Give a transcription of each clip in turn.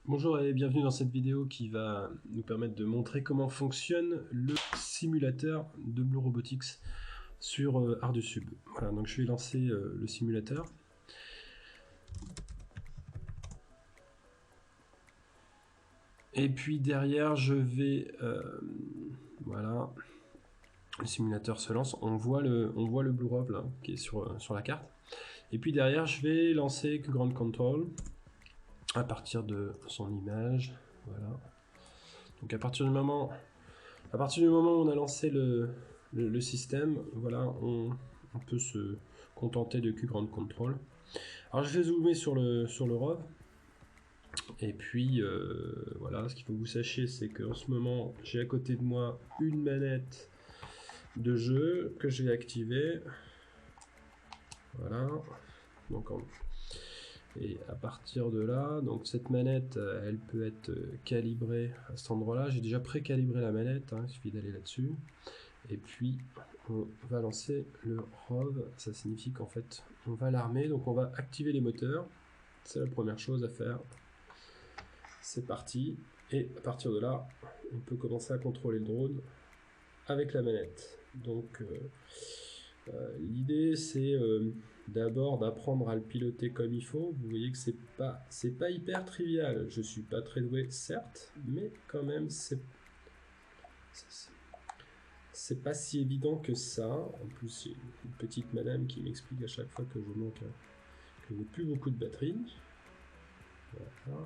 Bonjour et bienvenue dans cette vidéo qui va nous permettre de montrer comment fonctionne le simulateur de Blue Robotics sur Ardusub. Voilà, donc je vais lancer le simulateur. Et puis derrière, je vais... voilà, le simulateur se lance. On voit le Blue Rob là, qui est sur la carte. Et puis derrière, je vais lancer Ground Control à partir de son image. Voilà. Donc à partir du moment où on a lancé le système, voilà, on peut se contenter de Q-Ground Control. Alors je vais zoomer sur le ROV. Et puis voilà, ce qu'il faut que vous sachiez, c'est qu'en ce moment, j'ai à côté de moi une manette de jeu que je vais activer. Voilà. Donc et à partir de là, donc cette manette, elle peut être calibrée à cet endroit-là. J'ai déjà pré-calibré la manette, hein, il suffit d'aller là-dessus. Et puis, on va lancer le ROV. Ça signifie qu'en fait, on va l'armer. Donc, on va activer les moteurs. C'est la première chose à faire. C'est parti. Et à partir de là, on peut commencer à contrôler le drone avec la manette. Donc, l'idée, c'est d'abord d'apprendre à le piloter comme il faut. Vous voyez que c'est pas hyper trivial. Je suis pas très doué, certes, mais quand même, c'est pas si évident que ça. En plus, il y a une petite madame qui m'explique à chaque fois que je manque, que je n'ai plus beaucoup de batterie. Voilà.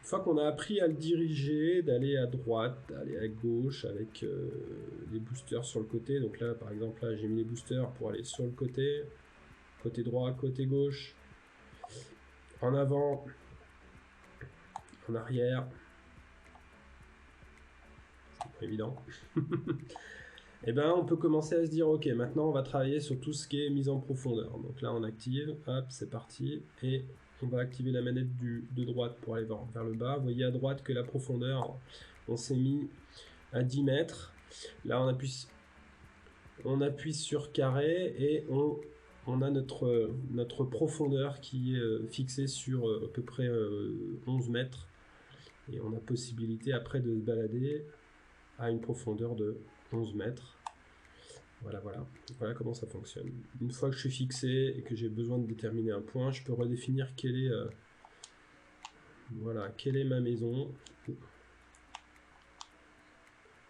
Une fois qu'on a appris à le diriger, d'aller à droite, d'aller à gauche avec les boosters sur le côté. Donc là, par exemple, là, j'ai mis les boosters pour aller sur le côté droit, côté gauche, en avant, en arrière. C'est pas évident. Et ben on peut commencer à se dire ok, maintenant on va travailler sur tout ce qui est mise en profondeur. Donc là on active, hop, c'est parti, et on va activer la manette de droite pour aller vers le bas. Vous voyez à droite que la profondeur, on s'est mis à 10 mètres. Là on appuie sur carré et on a notre profondeur qui est fixée sur à peu près 11 mètres. Et on a possibilité après de se balader à une profondeur de 11 mètres. Voilà comment ça fonctionne. Une fois que je suis fixé et que j'ai besoin de déterminer un point, je peux redéfinir quelle est ma maison.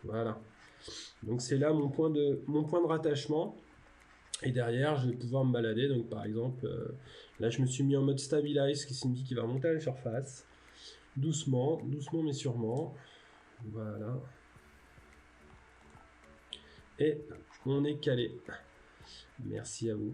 Voilà. Donc c'est là mon point de rattachement. Et derrière, je vais pouvoir me balader. Donc par exemple, là je me suis mis en mode stabilize, ce qui signifie qu'il va monter à la surface. Doucement mais sûrement. Voilà. Et on est calé. Merci à vous.